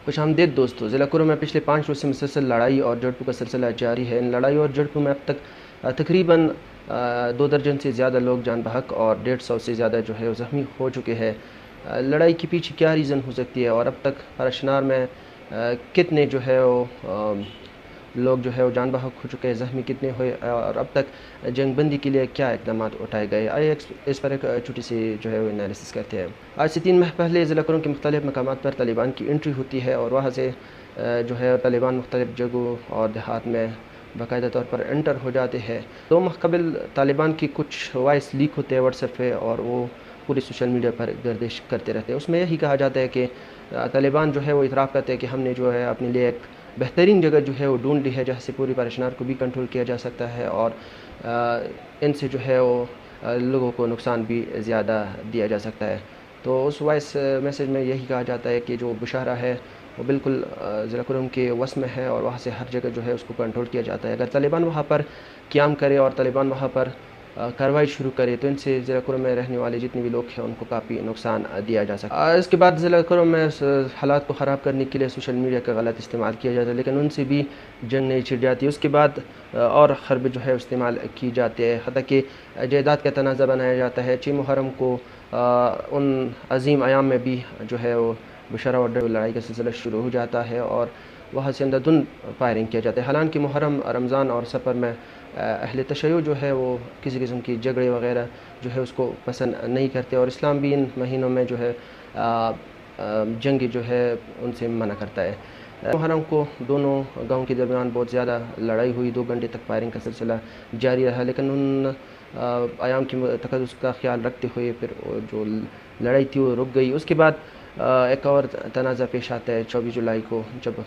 خوش آمدید دوستو، ضلع کرم میں پچھلے 5 روز سے مسلسل لڑائی اور جھڑپوں کا سلسلہ جاری ہے۔ ان لڑائی اور جھڑپوں میں اب تک تقریباً 2 درجن سے زیادہ لوگ جان بحق اور 150 سے زیادہ جو ہے وہ زخمی ہو چکے ہیں۔ لڑائی کے پیچھے کیا ریزن ہو سکتی ہے اور اب تک پراشنار میں کتنے جو ہے وہ لوگ جو ہے وہ جان بحق ہو چکے ہیں، زخمی کتنے ہوئے اور اب تک جنگ بندی کے لیے کیا اقدامات اٹھائے گئے، آئیے اس پر ایک چھوٹی سی جو ہے وہ انالیسس کرتے ہیں۔ آج سے 3 ماہ پہلے ضلع کرم کے مختلف مقامات پر طالبان کی انٹری ہوتی ہے اور وہاں سے جو ہے طالبان مختلف جگہوں اور دیہات میں باقاعدہ طور پر انٹر ہو جاتے ہیں۔ 2 ماہ قبل طالبان کی کچھ وائس لیک ہوتے ہیں واٹس ایپ پہ اور وہ پوری سوشل میڈیا پر گردش کرتے رہتے ہیں۔ اس میں یہی کہا جاتا ہے کہ طالبان جو ہے وہ اعتراف کرتے ہیں کہ ہم نے جو ہے اپنے لیے ایک بہترین جگہ جو ہے وہ ڈھونڈ لی ہے جہاں سے پوری پراشنار کو بھی کنٹرول کیا جا سکتا ہے اور ان سے جو ہے وہ لوگوں کو نقصان بھی زیادہ دیا جا سکتا ہے۔ تو اس وائس میسیج میں یہی کہا جاتا ہے کہ جو بشارہ ہے وہ بالکل ضلع کرم کے وس میں ہے اور وہاں سے ہر جگہ جو ہے اس کو کنٹرول کیا جاتا ہے۔ اگر طالبان وہاں پر قیام کرے اور طالبان وہاں پر کارروائی شروع کرے تو ان سے ضلع کرم میں رہنے والے جتنے بھی لوگ ہیں ان کو کافی نقصان دیا جا سکتا ہے۔ اس کے بعد ضلع کرم میں حالات کو خراب کرنے کے لیے سوشل میڈیا کا غلط استعمال کیا جاتا ہے، لیکن ان سے بھی جنگ نہیں چھڑ جاتی۔ اس کے بعد اور حرب جو ہے استعمال کی جاتی ہے، حتیٰ کہ جائیداد کا تنازع بنایا جاتا ہے۔ 6 محرم کو ان عظیم ایام میں بھی جو ہے وہ بشارہ اور لڑائی کا سلسلہ شروع ہو جاتا ہے اور وہاں سے اندھادھند فائرنگ کیا جاتا ہے۔ حالانکہ محرم، رمضان اور سفر میں اہل تشیع جو ہے وہ کسی قسم کی جھگڑے وغیرہ جو ہے اس کو پسند نہیں کرتے اور اسلام بھی ان مہینوں میں جو ہے جنگ جو ہے ان سے منع کرتا ہے۔ محرم کو دونوں گاؤں کے درمیان بہت زیادہ لڑائی ہوئی، 2 گھنٹے تک فائرنگ کا سلسلہ جاری رہا، لیکن ان ایام کی تقدس کا خیال رکھتے ہوئے پھر جو لڑائی تھی وہ رک گئی۔ اس کے بعد ایک اور تنازع پیش آتا ہے 24 جولائی کو، جب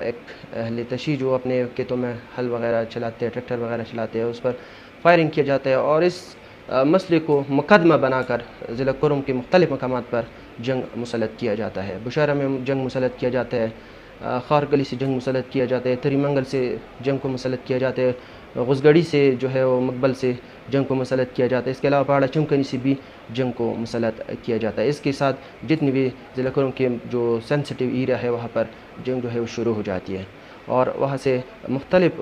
ایک اہل تشیع جو اپنے کھیتوں میں ہل وغیرہ چلاتے ہیں، ٹریکٹر وغیرہ چلاتے ہیں، اس پر فائرنگ کیا جاتا ہے اور اس مسئلے کو مقدمہ بنا کر ضلع کرم کے مختلف مقامات پر جنگ مسلط کیا جاتا ہے۔ بشارہ میں جنگ مسلط کیا جاتا ہے، خار گلی سے جنگ مسلط کیا جاتا ہے، تری منگل سے جنگ کو مسلط کیا جاتا ہے، غزگڑی سے جو ہے وہ مقبل سے جنگ کو مسلط کیا جاتا ہے۔ اس کے علاوہ پہاڑا چمکنی سے بھی جنگ کو مسلط کیا جاتا ہے۔ اس کے ساتھ جتنی بھی ضلع کرم کے جو سینسٹیو ایریا ہے وہاں پر جنگ جو ہے وہ شروع ہو جاتی ہے اور وہاں سے مختلف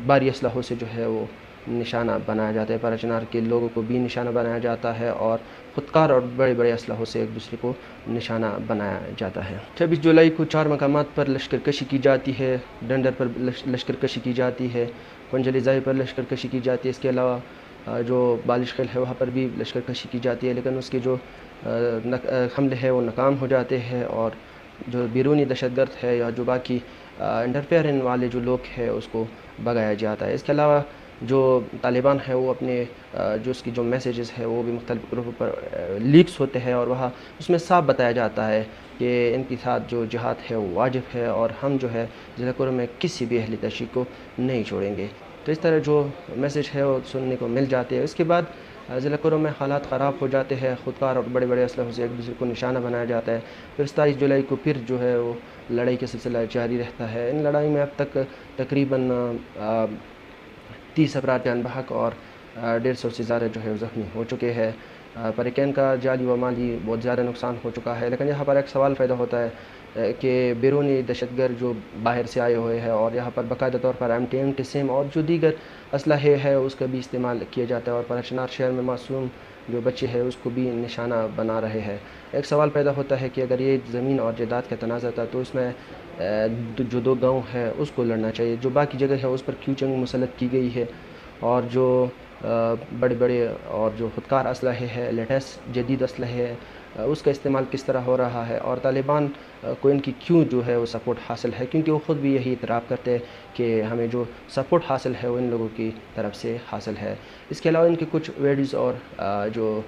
بھاری اسلحوں سے جو ہے وہ نشانہ بنایا جاتا ہے، پراشنار کے لوگوں کو بھی نشانہ بنایا جاتا ہے اور خودکار اور بڑے بڑے اسلحوں سے ایک دوسرے کو نشانہ بنایا جاتا ہے۔ 26 جولائی کو 4 مقامات پر لشکر کشی کی جاتی ہے، ڈنڈر پر لشکر کشی کی جاتی ہے، کنجلی زائی پر لشکر کشی کی جاتی ہے۔ اس کے علاوہ جو بالش خیل ہے وہاں پر بھی لشکر کشی کی جاتی ہے، لیکن اس کے جو حملے ہیں وہ ناکام ہو جاتے ہیں اور جو بیرونی دہشت گرد ہے یا جو باقی انٹرفیئرن والے جو لوگ ہیں اس کو بھگایا جاتا ہے۔ اس کے علاوہ جو طالبان ہے وہ اپنے جو اس کی جو میسیجز ہے وہ بھی مختلف گروپوں پر لیکس ہوتے ہیں اور وہاں اس میں صاف بتایا جاتا ہے کہ ان کے ساتھ جو جہاد ہے وہ واجب ہے اور ہم جو ہے ضلع کرم میں کسی بھی اہل تشیع کو نہیں چھوڑیں گے۔ تو اس طرح جو میسیج ہے وہ سننے کو مل جاتے ہیں۔ اس کے بعد ضلع کرم میں حالات خراب ہو جاتے ہیں، خودکار اور بڑے بڑے اسلحوں سے ایک دوسرے کو نشانہ بنایا جاتا ہے۔ پھر 27 جولائی کو پھر جو ہے وہ لڑائی کا سلسلہ جاری رہتا ہے۔ ان لڑائی میں اب تک تقریباً 30 افراد جان بحق اور 150 سے زیادہ جو ہے وہ زخمی ہو چکے ہیں۔ پریکین کا جانی و مالی بہت زیادہ نقصان ہو چکا ہے، لیکن یہاں پر ایک سوال پیدا ہوتا ہے کہ بیرونی دہشت گرد جو باہر سے آئے ہوئے ہیں اور یہاں پر باقاعدہ طور پر MTM ٹسم اور جو دیگر اسلحے ہے اس کا بھی استعمال کیا جاتا ہے اور پراشنار شہر میں معصوم جو بچے ہیں اس کو بھی نشانہ بنا رہے ہیں۔ ایک سوال پیدا ہوتا ہے کہ اگر یہ زمین اور جائیداد کا تنازع تھا تو اس میں جو 2 گاؤں ہے اس کو لڑنا چاہیے، جو باقی جگہ ہے اس پر کیوں جنگ مسلط کی گئی ہے اور جو بڑے بڑے اور جو خودکار اسلحے ہے، لیٹسٹ جدید اسلحے ہے، اس کا استعمال کس طرح ہو رہا ہے اور طالبان کو ان کی کیوں جو ہے وہ سپورٹ حاصل ہے، کیونکہ وہ خود بھی یہی اعتراف کرتے ہیں کہ ہمیں جو سپورٹ حاصل ہے وہ ان لوگوں کی طرف سے حاصل ہے۔ اس کے علاوہ ان کے کچھ ویڈیوز اور جو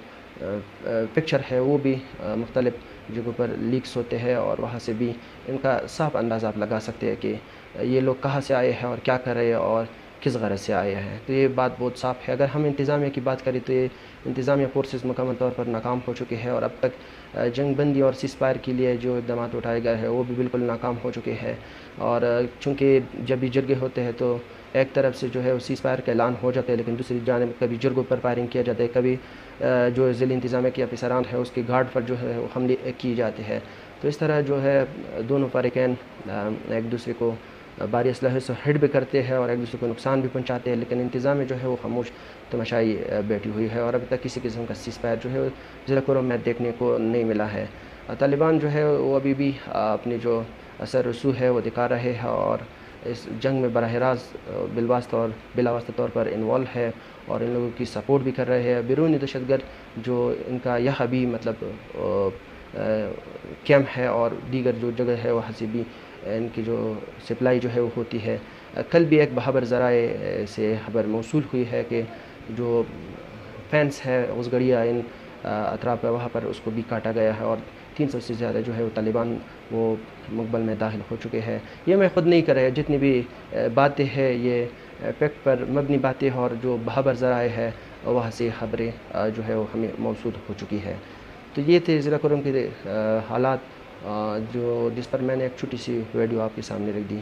پکچر ہے وہ بھی مختلف جگہوں پر لیکس ہوتے ہیں اور وہاں سے بھی ان کا صاف اندازہ آپ لگا سکتے ہیں کہ یہ لوگ کہاں سے آئے ہیں اور کیا کر رہے ہیں اور کس غرض سے آئے ہیں۔ تو یہ بات بہت صاف ہے۔ اگر ہم انتظامیہ کی بات کریں تو یہ انتظامیہ فورسز مکمل طور پر ناکام ہو چکے ہیں اور اب تک جنگ بندی اور سیز فائر کے لیے جو اقدامات اٹھائے گئے ہیں وہ بھی بالکل ناکام ہو چکے ہیں اور چونکہ جب بھی جرگے ہوتے ہیں تو ایک طرف سے جو ہے وہ سیز فائر کا اعلان ہو جاتا ہے، لیکن دوسری جانب کبھی جرگوں پر فائرنگ کیا جاتا ہے، کبھی جو ضلع انتظامیہ کے افسران ہیں اس کے گارڈ پر جو ہے وہ حملے کیے جاتے ہیں تو اس طرح جو ہے دونوں فریقین ایک دوسرے کو باری اسلحے سے ہٹ بھی کرتے ہیں اور ایک دوسرے کو نقصان بھی پہنچاتے ہیں، لیکن انتظامیہ جو ہے وہ خاموش تماشائی بیٹھی ہوئی ہے، اور ابھی تک کسی قسم کا سیز فائر جو ہے ضلع کرم میں دیکھنے کو نہیں ملا ہے۔ طالبان جو ہے وہ ابھی بھی اپنی جو اثر رسوخ ہے وہ دکھا رہے ہیں اور اس جنگ میں براہ راست بلا واسطہ طور پر انوالو ہے اور ان لوگوں کی سپورٹ بھی کر رہے ہیں۔ بیرونی دہشت گرد جو ان کا یہاں بھی مطلب کیمپ ہے اور دیگر جو جگہ ہے وہاں سے بھی ان کی جو سپلائی جو ہے وہ ہوتی ہے۔ کل بھی ایک بخبر ذرائع سے خبر موصول ہوئی ہے کہ جو فینس ہے اس گڑیا ان اطراف ہے وہاں پر اس کو بھی کاٹا گیا ہے اور 300 سے زیادہ جو ہے وہ طالبان وہ مقبل میں داخل ہو چکے ہیں۔ یہ میں خود نہیں کر رہا، جتنی بھی باتیں ہیں یہ فیکٹ پر مبنی باتیں اور جو بخبر ذرائع ہے وہاں سے خبریں جو ہے وہ ہمیں موصول ہو چکی ہے۔ تو یہ تھے ضلع کرم کے حالات جو جس پر میں نے ایک چھوٹی سی ویڈیو آپ کے سامنے رکھ دی۔